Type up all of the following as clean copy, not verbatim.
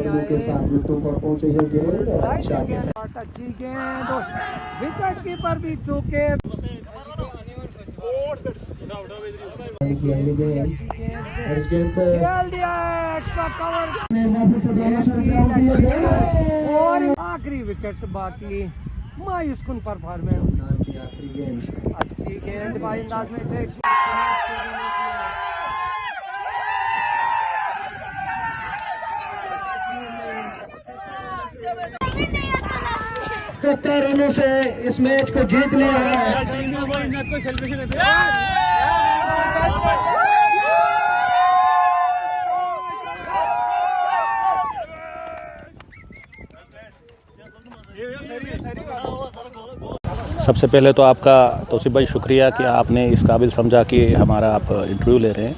बदबू के साथ विकेटों पर पहुंचे ये गेंद अच्छी गेंद, विकेट कीपर भी चूके। इस गेंद को खेल दिया है, एक्स्ट्रा कवर और आखिरी विकेट बाकी। मायूसकुन परफॉर्मेंस, अच्छी गेंद भाई अंदाज में से रनों से इस मैच को जीत लिया है। सबसे पहले तो आपका तौसीफ भाई शुक्रिया कि आपने इस काबिल समझा कि हमारा आप इंटरव्यू ले रहे हैं।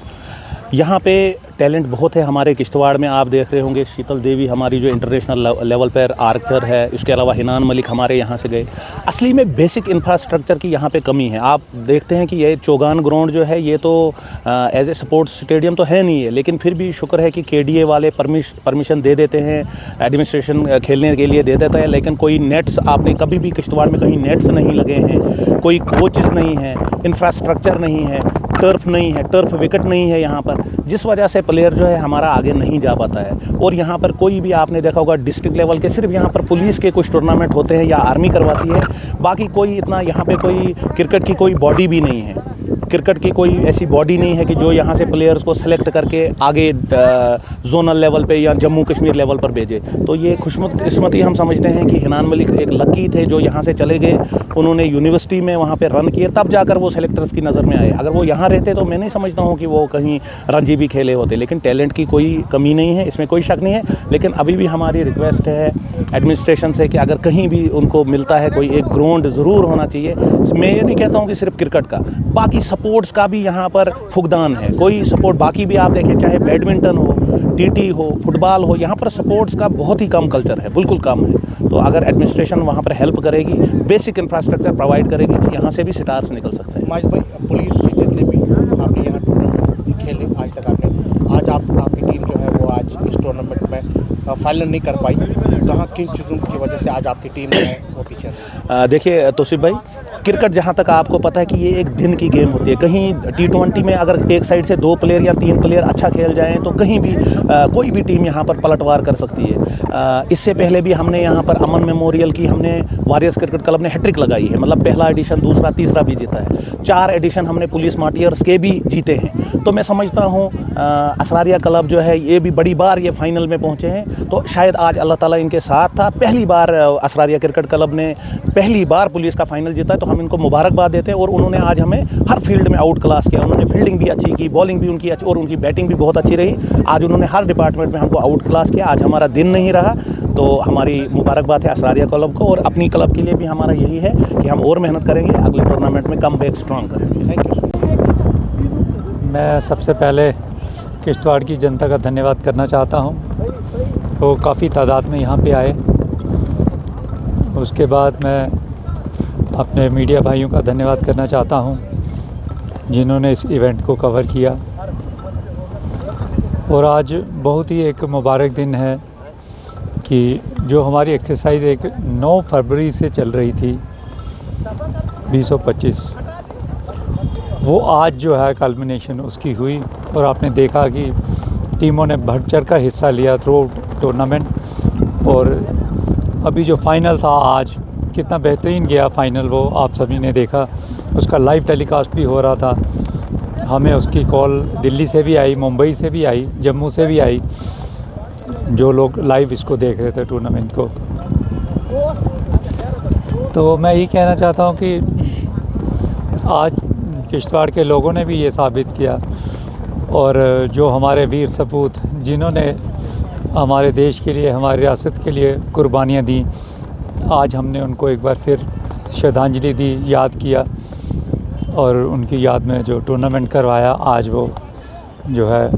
यहाँ पे टैलेंट बहुत है हमारे किश्तवाड़ में। आप देख रहे होंगे शीतल देवी हमारी जो इंटरनेशनल लेवल पर आर्चर है, इसके अलावा हिनान मलिक हमारे यहाँ से गए। असली में बेसिक इंफ्रास्ट्रक्चर की यहाँ पे कमी है। आप देखते हैं कि ये चौगान ग्राउंड जो है ये तो एज ए स्पोर्ट्स स्टेडियम तो है नहीं है, लेकिन फिर भी शुक्र है कि KDA वाले परमिशन दे देते हैं, एडमिनिस्ट्रेशन खेलने के लिए दे देता है। लेकिन कोई नेट्स आपने कभी भी किश्तवाड़ में कहीं नेट्स नहीं लगे हैं, कोई कोचेज़ नहीं है, इंफ्रास्ट्रक्चर नहीं है, टर्फ नहीं है, टर्फ विकेट नहीं है यहाँ पर, जिस वजह से प्लेयर जो है हमारा आगे नहीं जा पाता है। और यहाँ पर कोई भी आपने देखा होगा डिस्ट्रिक्ट लेवल के सिर्फ यहाँ पर पुलिस के कुछ टूर्नामेंट होते हैं या आर्मी करवाती है, बाकी कोई इतना यहाँ पे कोई क्रिकेट की कोई बॉडी भी नहीं है। क्रिकेट की कोई ऐसी बॉडी नहीं है कि जो यहाँ से प्लेयर्स को सेलेक्ट करके आगे जोनल लेवल पे या जम्मू कश्मीर लेवल पर भेजे। तो ये खुशकिस्मती हम समझते हैं कि हिनान मलिक एक लकी थे जो यहाँ से चले गए, उन्होंने यूनिवर्सिटी में वहाँ पे रन किए, तब जाकर वो सेलेक्टर्स की नज़र में आए। अगर वो यहाँ रहते तो मैं नहीं समझता हूँ कि वो कहीं रणजी भी खेले होते। लेकिन टैलेंट की कोई कमी नहीं है, इसमें कोई शक नहीं है। लेकिन अभी भी हमारी रिक्वेस्ट है एडमिनिस्ट्रेशन से कि अगर कहीं भी उनको मिलता है कोई एक ग्राउंड ज़रूर होना चाहिए। मैं ये नहीं कहता हूँ कि सिर्फ क्रिकेट का, बाकी सपोर्ट्स का भी यहाँ पर फुकदान है। कोई सपोर्ट बाकी भी आप देखें, चाहे बैडमिंटन हो, TT हो, फुटबॉल हो, यहाँ पर सपोर्ट्स का बहुत ही कम कल्चर है, बिल्कुल कम है। तो अगर एडमिनिस्ट्रेशन वहाँ पर हेल्प करेगी, बेसिक इंफ्रास्ट्रक्चर प्रोवाइड करेगी, तो यहाँ से भी स्टार्स निकल सकते हैं। माजिद भाई, पुलिस के जितने भी आपने यहाँ टूर्नामेंट खेले आज तक, आज आपकी टीम जो है वो आज इस टूर्नामेंट में फाइनल नहीं कर पाई, कहाँ किन चीज़ों की वजह से आज आपकी टीम है वो पीछे? देखिए तौसीफ भाई, क्रिकेट जहाँ तक आपको पता है कि ये एक दिन की गेम होती है। कहीं T20 में अगर एक साइड से 2 प्लेयर या 3 प्लेयर अच्छा खेल जाएं तो कहीं भी कोई भी टीम यहाँ पर पलटवार कर सकती है। इससे पहले भी हमने यहाँ पर अमन मेमोरियल की हमने वॉरियर्स क्रिकेट क्लब ने हैट्रिक लगाई है, मतलब पहला एडिशन, दूसरा, तीसरा भी जीता है। 4 एडिशन हमने पुलिस मार्टियर्स के भी जीते हैं। तो मैं समझता हूँ असरारिया क्लब जो है ये भी बड़ी बार ये फाइनल में पहुँचे हैं, तो शायद आज अल्लाह ताला इनके साथ था। पहली बार असरारिया क्रिकेट क्लब ने पहली बार पुलिस का फाइनल जीता है, तो हम इनको मुबारकबाद देते हैं। और उन्होंने आज हमें हर फील्ड में आउट क्लास किया। उन्होंने फील्डिंग भी अच्छी की, बॉलिंग भी उनकी अच्छी और उनकी बैटिंग भी बहुत अच्छी रही। आज उन्होंने हर डिपार्टमेंट में हमको आउट क्लास किया। आज हमारा दिन नहीं रहा, तो हमारी मुबारकबाद है असरारिया क्लब को। और अपनी क्लब के लिए भी हमारा यही है कि हम और मेहनत करेंगे, अगले टूर्नामेंट में कम बैक स्ट्रॉन्ग करेंगे। Thank you. मैं सबसे पहले किश्तवाड़ की जनता का धन्यवाद करना चाहता हूँ। वो काफ़ी तादाद में यहाँ पे आए। उसके बाद मैं अपने मीडिया भाइयों का धन्यवाद करना चाहता हूँ जिन्होंने इस इवेंट को कवर किया। और आज बहुत ही एक मुबारक दिन है कि जो हमारी एक्सरसाइज एक 9 फरवरी से चल रही थी 2025, वो आज जो है कल्मिनेशन उसकी हुई। और आपने देखा कि टीमों ने बढ़ चढ़ कर हिस्सा लिया थ्रू टूर्नामेंट। और अभी जो फाइनल था आज, कितना बेहतरीन गया फाइनल, वो आप सभी ने देखा। उसका लाइव टेलीकास्ट भी हो रहा था। हमें उसकी कॉल दिल्ली से भी आई, मुंबई से भी आई, जम्मू से भी आई, जो लोग लाइव इसको देख रहे थे टूर्नामेंट को। तो मैं यही कहना चाहता हूँ कि आज किश्तवाड़ के लोगों ने भी ये साबित किया, और जो हमारे वीर सपूत जिन्होंने हमारे देश के लिए, हमारी रियासत के लिए कुर्बानियाँ दी, आज हमने उनको एक बार फिर श्रद्धांजलि दी, याद किया। और उनकी याद में जो टूर्नामेंट करवाया आज वो जो है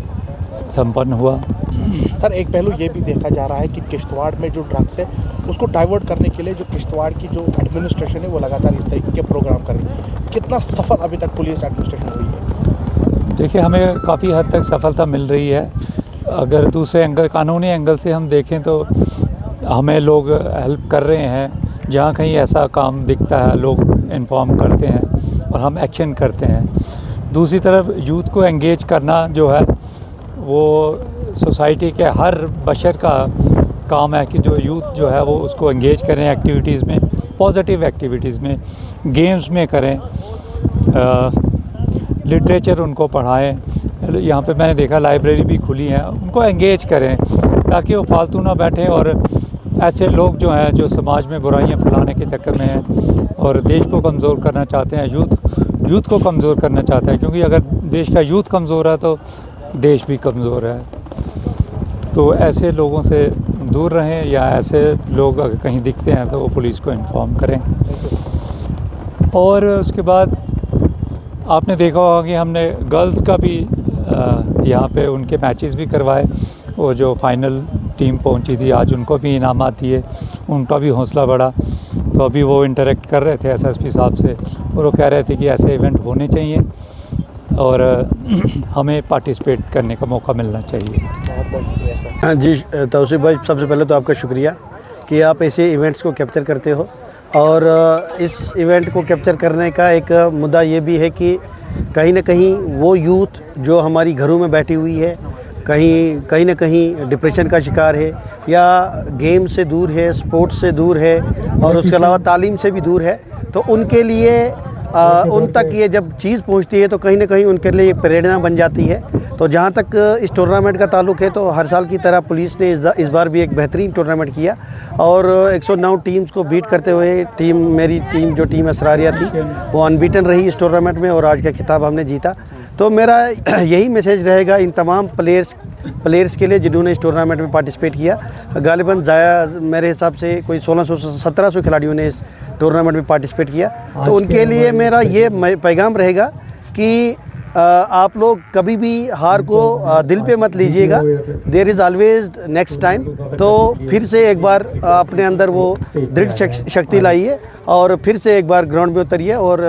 संपन्न हुआ। सर, एक पहलू ये भी देखा जा रहा है कि किश्तवाड़ में जो ड्रग्स है उसको डाइवर्ट करने के लिए जो किश्तवाड़ की जो एडमिनिस्ट्रेशन है वो लगातार इस तरीके के प्रोग्राम कर रही है। कितना सफल अभी तक पुलिस एडमिनिस्ट्रेशन हुई है? देखिए, हमें काफ़ी हद तक सफलता मिल रही है, अगर दूसरे एंगल, कानूनी एंगल से हम देखें तो हमें लोग हेल्प कर रहे हैं। जहाँ कहीं ऐसा काम दिखता है लोग इन्फॉर्म करते हैं और हम एक्शन करते हैं। दूसरी तरफ यूथ को एंगेज करना जो है वो सोसाइटी के हर बशर का काम है कि जो यूथ जो है वो उसको एंगेज करें एक्टिविटीज़ में, पॉजिटिव एक्टिविटीज़ में, गेम्स में करें, लिटरेचर उनको पढ़ाएं। यहाँ पे मैंने देखा लाइब्रेरी भी खुली है, उनको एंगेज करें ताकि वो फालतू ना बैठें और ऐसे लोग जो हैं जो समाज में बुराइयां फैलाने के चक्कर में हैं और देश को कमज़ोर करना चाहते हैं, यूथ को कमज़ोर करना चाहते हैं, क्योंकि अगर देश का यूथ कमज़ोर है तो देश भी कमज़ोर है। तो ऐसे लोगों से दूर रहें या ऐसे लोग अगर कहीं दिखते हैं तो वो पुलिस को इन्फॉर्म करें। और उसके बाद आपने देखा होगा कि हमने गर्ल्स का भी यहाँ पे उनके मैचेस भी करवाए। वो जो फाइनल टीम पहुँची थी आज उनको भी इनामात दिए, उनका भी हौसला बढ़ा। तो अभी वो इंटरेक्ट कर रहे थे एसएसपी साहब से और वो कह रहे थे कि ऐसे इवेंट होने चाहिए और हमें पार्टिसिपेट करने का मौका मिलना चाहिए। हाँ जी तौसीफ भाई, सबसे पहले तो आपका शुक्रिया कि आप ऐसे इवेंट्स को कैप्चर करते हो। और इस इवेंट को कैप्चर करने का एक मुद्दा ये भी है कि कहीं ना कहीं वो यूथ जो हमारी घरों में बैठी हुई है, कहीं ना कहीं डिप्रेशन का शिकार है या गेम से दूर है, स्पोर्ट्स से दूर है और उसके अलावा तालीम से भी दूर है, तो उनके लिए उन तक ये जब चीज़ पहुंचती है तो कहीं ना कहीं उनके लिए एक प्रेरणा बन जाती है। तो जहाँ तक इस टूर्नामेंट का ताल्लुक़ है तो हर साल की तरह पुलिस ने इस बार भी एक बेहतरीन टूर्नामेंट किया और 109 टीम्स को बीट करते हुए मेरी टीम जो टीम असरारिया थी वो अनबीटन रही इस टूर्नामेंट में और आज का खिताब हमने जीता। तो मेरा यही मैसेज रहेगा इन तमाम प्लेयर्स के लिए जिन्होंने इस टूर्नामेंट में पार्टिसिपेट किया। गालिबन मेरे हिसाब से कोई 1600-1700 खिलाड़ियों ने इस टूर्नामेंट में पार्टिसिपेट किया। तो उनके लिए मेरा ये पैगाम रहेगा कि आप लोग कभी भी हार को दिल पे मत लीजिएगा। There is always next time. तो फिर से एक बार अपने अंदर वो दृढ़ शक्ति लाइए और फिर से एक बार ग्राउंड में उतरिए और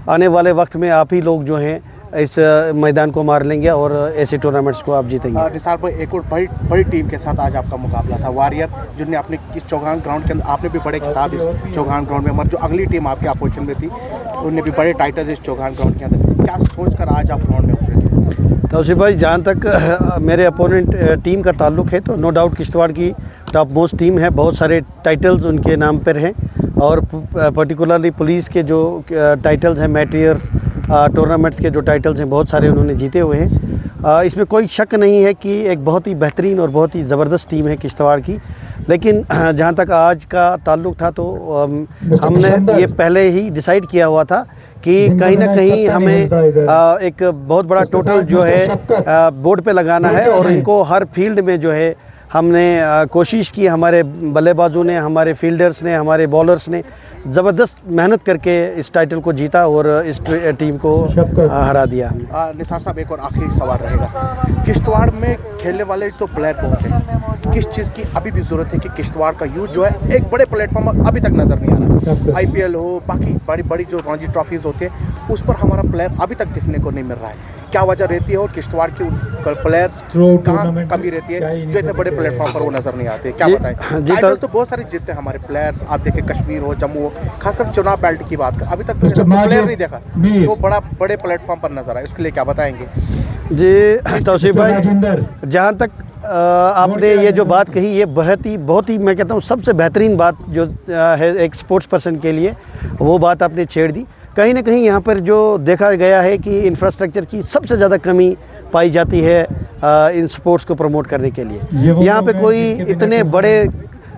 आने वाले वक्त में आप ही लोग जो हैं इस मैदान को मार लेंगे और ऐसे टूर्नामेंट्स को आप जीतेंगे। निसार भाई, एक और बड़ी टीम के साथ आज आपका मुकाबला था, वॉरियर, जिन्हें अपने इस चौगान ग्राउंड के अंदर आपने भी बड़े खिताब इस चौगान ग्राउंड में, मगर जो अगली टीम आपके अपोजिशन में थी उन्हें भी बड़े टाइटल्स इस चौगान ग्राउंड के अंदर। क्या सोचकर आज आप ग्राउंड में उतरे थे? तौसीफ भाई, जहाँ तक मेरे अपोनेंट टीम का ताल्लुक़ है तो नो डाउट किश्तवाड़ की टॉप मोस्ट टीम है, बहुत सारे टाइटल्स उनके नाम पर हैं और पर्टिकुलरली पुलिस के जो टाइटल्स हैं, मैटियर्स टूर्नामेंट्स के जो टाइटल्स हैं बहुत सारे उन्होंने जीते हुए हैं। इसमें कोई शक नहीं है कि एक बहुत ही बेहतरीन और बहुत ही ज़बरदस्त टीम है किश्तवाड़ की। लेकिन जहाँ तक आज का ताल्लुक़ था तो हमने ये पहले ही डिसाइड किया हुआ था कि कहीं ना कहीं हमें एक बहुत बड़ा टोटल जो है बोर्ड पे लगाना है और इनको हर फील्ड में जो है हमने कोशिश की। हमारे बल्लेबाजों ने, हमारे फील्डर्स ने, हमारे बॉलर्स ने ज़बरदस्त मेहनत करके इस टाइटल को जीता और इस टीम को हरा दिया। निसार साहब, एक और आखिरी सवाल रहेगा। किश्तवाड़ में खेलने वाले तो प्लेयर बहुत हैं, किस चीज़ की अभी भी ज़रूरत है कि किश्तवाड़ का यूथ जो है एक बड़े प्लेटफॉर्म अभी तक नज़र नहीं आ रहा? IPL हो, बाकी बड़ी बड़ी जो रणजी ट्रॉफीज़ होते हैं उस पर हमारा प्लेयर अभी तक दिखने को नहीं मिल रहा है। क्या वजह रहती है और किश्तवाड़ की प्लेयर्स कहाँ कमी रहती है जो इतने बड़े प्लेटफॉर्म पर वो नज़र नहीं आते? क्या बताएं? टाइटल तो बहुत सारे जीतते हैं हमारे प्लेयर्स, आप देखें कश्मीर हो, जम्मू हो, खासकर चुनाव बेल्ट की बात कर, अभी तक प्लेयर नहीं देखा वो बड़े प्लेटफॉर्म पर नजर आए, उसके लिए क्या बताएंगे? जी तौसीफ भाई, जहाँ तक आपने ये जो बात कही ये बहुत ही मैं कहता हूँ सबसे बेहतरीन बात जो है एक स्पोर्ट्स पर्सन के लिए, वो बात आपने छेड़ दी। कहीं ना कहीं यहाँ पर जो देखा गया है कि इंफ्रास्ट्रक्चर की सबसे ज़्यादा कमी पाई जाती है इन स्पोर्ट्स को प्रमोट करने के लिए। यहाँ पे कोई इतने बड़े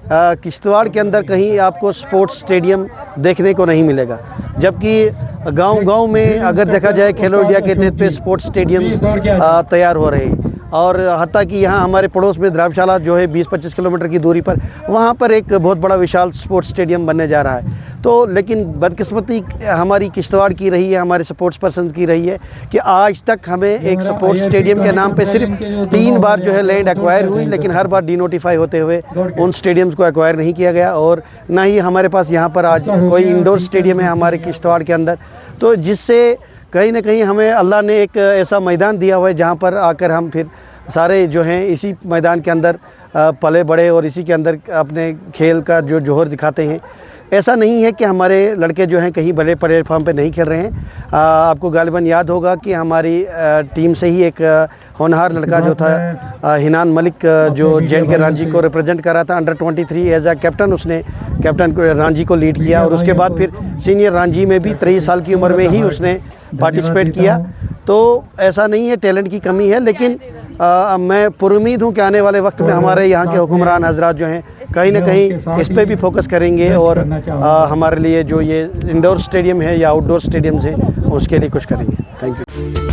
किश्तवाड़ के अंदर कहीं आपको स्पोर्ट्स स्टेडियम देखने को नहीं मिलेगा, जबकि गांव-गांव में अगर देखा जाए खेलो इंडिया के तहत पे स्पोर्ट्स स्टेडियम तैयार हो रहे हैं। और हत्ता कि यहाँ हमारे पड़ोस में द्रावशाला जो है 20-25 किलोमीटर की दूरी पर, वहाँ पर एक बहुत बड़ा विशाल स्पोर्ट्स स्टेडियम बनने जा रहा है। तो लेकिन बदकिस्मती हमारी किश्तवाड़ की रही है, हमारे स्पोर्ट्स पर्सन की रही है कि आज तक हमें एक स्पोर्ट्स स्टेडियम के नाम पे सिर्फ 3 बार जो है लैंड एक्वायर हुई, लेकिन हर बार डिनोटिफाई होते हुए उन स्टेडियम्स को एक्वायर नहीं किया गया और ना ही हमारे पास यहाँ पर आज कोई इंडोर स्टेडियम है हमारे किश्तवाड़ के अंदर। तो जिससे कहीं ना कहीं हमें अल्लाह ने एक ऐसा मैदान दिया हुआ है जहाँ पर आकर हम फिर सारे जो हैं इसी मैदान के अंदर पले बड़े और इसी के अंदर अपने खेल का जो जौहर दिखाते हैं। ऐसा नहीं है कि हमारे लड़के जो हैं कहीं बड़े प्लेटफॉर्म पे नहीं खेल रहे हैं। आपको गालिबन याद होगा कि हमारी टीम से ही एक होनहार लड़का जो था हिनान मलिक जो जे.एंड.के रांची को रिप्रेजेंट कर रहा था अंडर 23 एज अ कैप्टन, उसने कैप्टन रांची को लीड किया और उसके बाद फिर सीनियर रांची में भी 23 साल की उम्र में ही उसने पार्टिसिपेट किया। तो ऐसा नहीं है टैलेंट की कमी है, लेकिन मैं पुरुमीद हूँ कि आने वाले वक्त में हमारे यहाँ के हुक्मरान हजरात जो हैं कहीं ना कहीं इस पे भी फोकस करेंगे और हमारे लिए जो ये इंडोर स्टेडियम है या आउटडोर स्टेडियम्स हैं उसके लिए कुछ करेंगे। Thank you.